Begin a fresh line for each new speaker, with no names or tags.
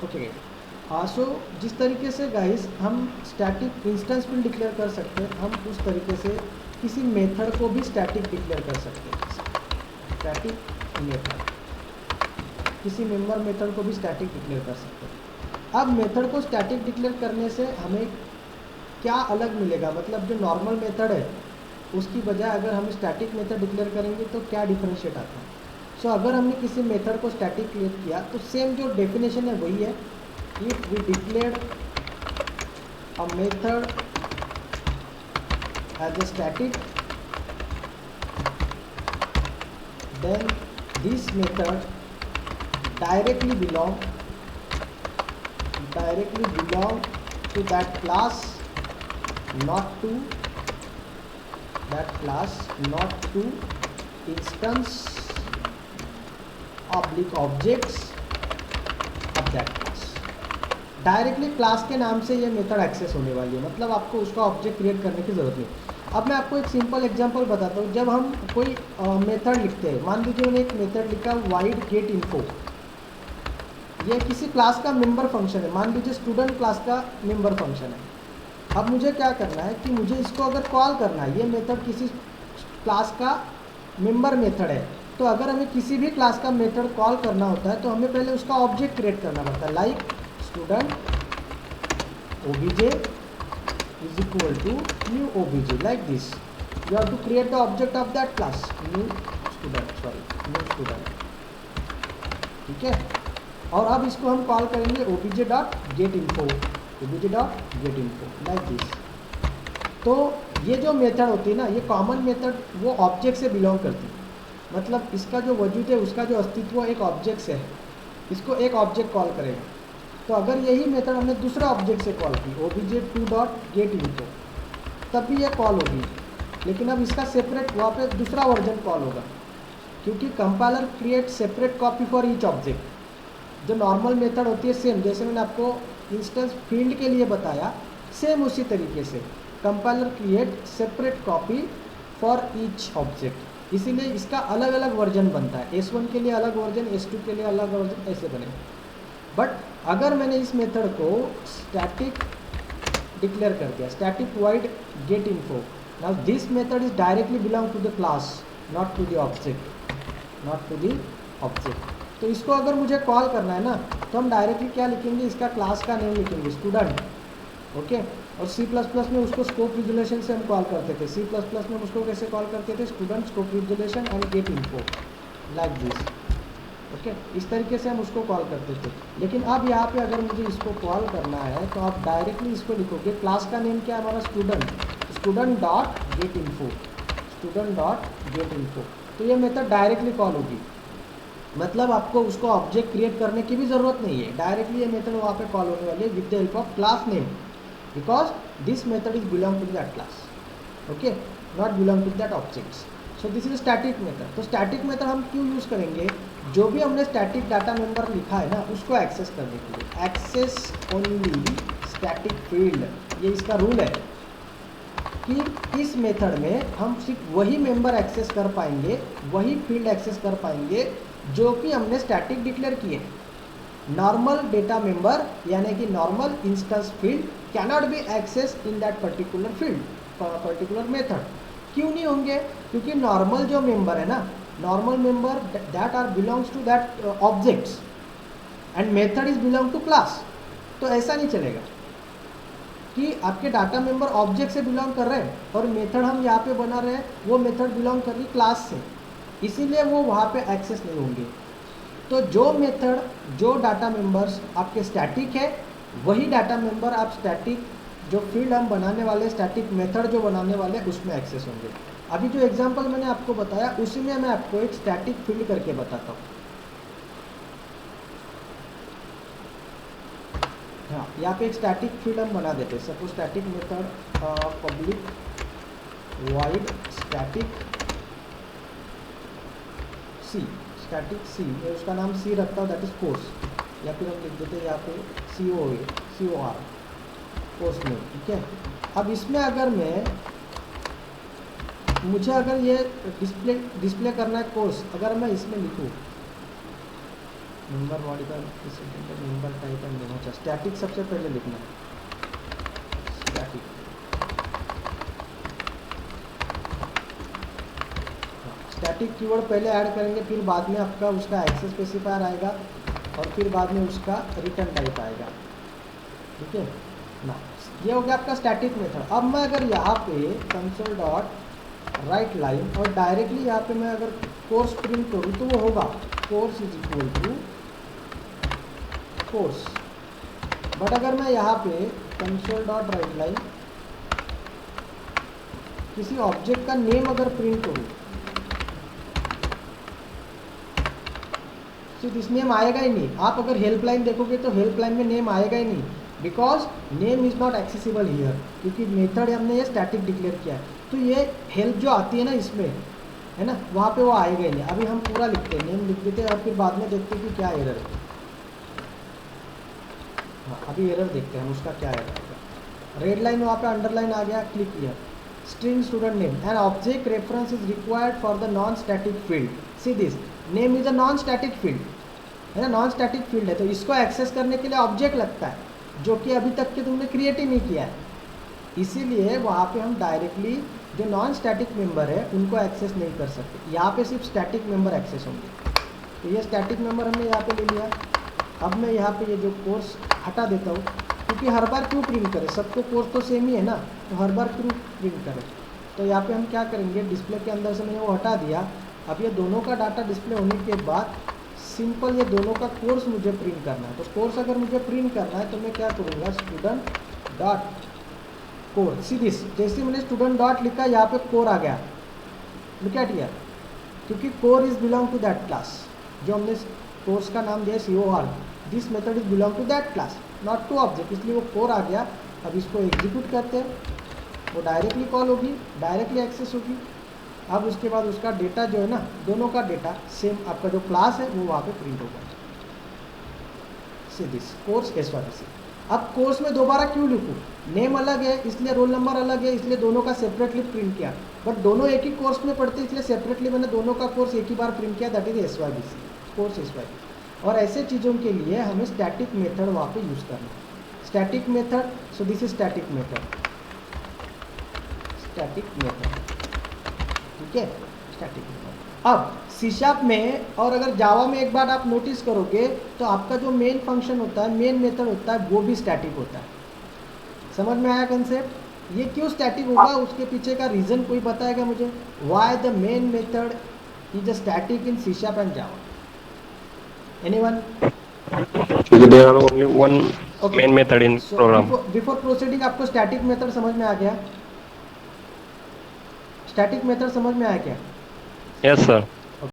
Okay. सो जिस तरीके से गाइस हम स्टैटिक इंस्टेंस फील्ड डिक्लेयर कर सकते हैं, हम उस तरीके से किसी मेथड को भी स्टैटिक डिक्लेयर कर सकते हैं। स्टैटिक मेथड, किसी मेंबर मेथड को भी स्टैटिक डिक्लेयर कर सकते हैं। अब मेथड को स्टैटिक डिक्लेयर करने से हमें क्या अलग मिलेगा, मतलब जो नॉर्मल मेथड है उसकी बजाय अगर हम स्टैटिक मेथड डिक्लेयर करेंगे तो क्या डिफरेंशिएट आता है। सो अगर हमने किसी मेथड को स्टैटिक क्रिएट किया तो सेम जो डेफिनेशन है वही है। If we declare a method as a static, then this method directly belong to that class, not to instance oblique objects of that class। Directly class के नाम से ये मेथड एक्सेस होने वाली है, मतलब आपको उसका ऑब्जेक्ट क्रिएट करने की ज़रूरत नहीं। अब मैं आपको एक सिंपल एग्जांपल बताता हूँ। जब हम कोई मेथड लिखते हैं, मान लीजिए मैंने एक मेथड लिखा वाइड गेट इन्फो, ये किसी क्लास का मेंबर फंक्शन है, मान लीजिए स्टूडेंट क्लास का मेंबर फंक्शन है। अब मुझे क्या करना है कि मुझे इसको अगर कॉल करना है, ये मेथड किसी क्लास का मेंबर मेथड है, तो अगर हमें किसी भी क्लास का मेथड कॉल करना होता है तो हमें पहले उसका ऑब्जेक्ट क्रिएट करना पड़ता है। Like student obj is equal to new obj, like this you have to create the object of that class, new student, ठीक है। और अब इसको हम कॉल करेंगे obj.getInfo, लाइक दिस। तो ये जो मेथड होती है ना, ये कॉमन मेथड वो ऑब्जेक्ट से बिलोंग करती है, मतलब इसका जो वजूद है, उसका जो अस्तित्व एक ऑब्जेक्ट से है, इसको एक ऑब्जेक्ट कॉल करेगा। तो अगर यही मेथड हमने दूसरा ऑब्जेक्ट से कॉल की obj2.getInfo, तब भी ये कॉल होगी, लेकिन अब इसका सेपरेट वहाँ पे दूसरा वर्जन कॉल होगा, क्योंकि compiler create separate copy for each object. जो नॉर्मल मेथड होती है सेम, जैसे मैंने आपको इंस्टेंस फील्ड के लिए बताया, सेम उसी तरीके से compiler create separate copy for each object. इसीलिए इसका अलग अलग वर्जन बनता है, S1 के लिए अलग वर्जन, S2 के लिए अलग वर्जन, ऐसे बनेगा। बट अगर मैंने इस मेथड को स्टैटिक डिक्लेयर कर दिया, static void get info, now this method is directly belong to the class, not to the object, तो इसको अगर मुझे कॉल करना है ना, तो हम डायरेक्टली क्या लिखेंगे, इसका क्लास का नेम लिखेंगे स्टूडेंट, ओके। और C++ में उसको स्कोप रिजोल्यूशन से हम कॉल करते थे, C++ में उसको कैसे कॉल करते थे, student scope resolution and get info, like this, okay. इस तरीके से हम उसको कॉल करते थे। लेकिन अब यहाँ पे अगर मुझे इसको कॉल करना है तो आप डायरेक्टली इसको लिखोगे, क्लास का नेम क्या है हमारा, स्टूडेंट डॉट गेट इन्फो, तो ये मेथड डायरेक्टली कॉल होगी, मतलब आपको उसको ऑब्जेक्ट क्रिएट करने की भी ज़रूरत नहीं है, डायरेक्टली ये मेथड वहाँ पे कॉल होने वाली है with the help of class name, because this method is belong to that class, okay, not belong to that objects. So this is static method. तो स्टैटिक मेथड हम क्यों यूज़ करेंगे, जो भी हमने स्टैटिक डाटा मेंबर लिखा है ना, उसको एक्सेस करने के लिए, एक्सेस ओनली स्टैटिक फील्ड, ये इसका रूल है कि इस मेथड में हम सिर्फ वही मेंबर एक्सेस कर पाएंगे, वही फील्ड एक्सेस कर पाएंगे जो कि हमने स्टैटिक डिक्लेयर किए। नॉर्मल डेटा मेंबर यानी कि normal instance field cannot be access in that particular field, particular method. क्यों नहीं होंगे, क्योंकि नॉर्मल जो मेंबर है ना, normal member that are belongs to that objects and method is belong to class. तो ऐसा नहीं चलेगा कि आपके डाटा मेंबर ऑब्जेक्ट से बिलोंग कर रहे हैं और मेथड हम यहाँ पे बना रहे हैं, वो मेथड बिलोंग कर रही क्लास से, इसीलिए वो वहाँ पे एक्सेस नहीं होंगे। तो जो मेथड, जो डाटा मेंबर्स आपके स्टैटिक है, वही डाटा मेंबर आप स्टैटिक जो फील्ड हम बनाने वाले, स्टैटिक मेथड जो बनाने वाले, उसमें एक्सेस होंगे। अभी जो एग्जांपल मैंने आपको बताया उसी में मैं आपको एक स्टैटिक फील्ड करके बताता हूँ। हाँ, यहाँ पे एक स्टैटिक फील्ड हम बना देते हैं। Suppose static method public void static static C, मैं उसका नाम सी रखता हूँ, दैट इज कोर्स, या फिर हम लिख देते हैं यहाँ पे COR, कोर्स में, ठीक है। अब इसमें अगर मुझे अगर ये डिस्प्ले करना है कोर्स, अगर मैं इसमें लिखूँ member modifier member type and name. अच्छा स्टैटिक सबसे पहले लिखना है, स्टैटिक। स्टैटिक कीवर्ड पहले ऐड करेंगे, फिर बाद में आपका उसका एक्सेस स्पेसिफायर आएगा और फिर बाद में उसका रिटर्न टाइप आएगा। ठीक है ना, ये हो गया आपका स्टैटिक मेथड। अब मैं अगर यहाँ पे कंसोल डॉट राइट लाइन और डायरेक्टली यहाँ पे मैं अगर कोर्स प्रिंट करूँ तो वो होगा course is equal to course. But अगर मैं यहाँ पे कंसोल डॉट राइट लाइन किसी ऑब्जेक्ट का नेम अगर प्रिंट करूँ तो इस नेम आएगा ही नहीं। आप अगर हेल्पलाइन देखोगे तो हेल्पलाइन में नेम आएगा ही नहीं, because name is not accessible here, क्योंकि मेथड हमने ये स्टैटिक डिक्लेयर किया है। तो ये हेल्प जो आती है ना इसमें, है ना, वहाँ पे वो आएगा ही नहीं। अभी हम पूरा लिखते हैं, नेम लिख देते हैं और फिर बाद में देखते हैं कि क्या एरर है। हाँ अभी एरर देखते हैं हम उसका क्या एरर आएगा। रेड लाइन वहाँ पे अंडरलाइन आ गया, क्लिक किया string student name and object reference is required for the non static field. See this name is a non static field, है ना, नॉन स्टैटिक फील्ड है, तो इसको एक्सेस करने के लिए ऑब्जेक्ट लगता है जो कि अभी तक के तुमने क्रिएट ही नहीं किया है। इसीलिए वहाँ पे हम डायरेक्टली जो नॉन स्टैटिक मेंबर है उनको एक्सेस नहीं कर सकते, यहाँ पे सिर्फ स्टैटिक मेंबर एक्सेस होंगे। तो ये स्टैटिक मेंबर हमने यहाँ पे ले लिया। अब मैं यहाँ पे ये जो कोर्स हटा देता हूँ, क्योंकि हर बार क्यों प्रिंट करें, सबको कोर्स तो सेम ही है ना, तो हर बार क्यों प्रिंट करें। तो यहाँ पे हम क्या करेंगे, डिस्प्ले के अंदर से मैंने वो हटा दिया। अब ये दोनों का डाटा डिस्प्ले होने के बाद सिंपल ये दोनों का कोर्स मुझे प्रिंट करना है। तो कोर्स अगर मुझे प्रिंट करना है तो मैं क्या करूँगा, student dot core. See this, जैसे मैंने स्टूडेंट डॉट लिखा यहाँ पे कोर आ गया, लुक एट हियर, क्योंकि core is belong to that class. जो हमने कोर्स का नाम दिया COR, this method is belong to that class not to object, इसलिए वो कोर आ गया। अब इसको एग्जीक्यूट करते हैं, वो डायरेक्टली कॉल होगी, डायरेक्टली एक्सेस होगी। अब उसके बाद उसका डेटा जो है ना, दोनों का डेटा सेम, आपका जो क्लास है वो वहाँ पे प्रिंट होगा। See this course SYBC। अब कोर्स में दोबारा क्यों लिखूँ, नेम अलग है इसलिए रोल नंबर अलग है, इसलिए दोनों का सेपरेटली प्रिंट किया। बट दोनों एक ही कोर्स में पढ़ते इसलिए सेपरेटली मैंने दोनों का कोर्स एक ही बार प्रिंट किया, that is SYBC, course SYBC। और ऐसे चीज़ों के लिए हमें स्टैटिक मेथड वहाँ पे यूज़ करना है। Static method, so this is static method, static method, ठीक है, स्टैटिक मेथड। अब C# में और अगर जावा में एक बार आप नोटिस करोगे तो आपका जो मेन फंक्शन होता है, मेन मेथड होता है, वो भी स्टैटिक होता है। समझ में आया कंसेप्ट? ये क्यों स्टैटिक होगा, उसके पीछे का रीज़न कोई बताएगा मुझे, why the main method is a static in C# and Java? Anyone?
Because there are only one main method in program.
Before proceeding आपको स्टैटिक मेथड समझ में आ गया? स्टैटिक मेथड समझ में आया क्या?
Yes sir.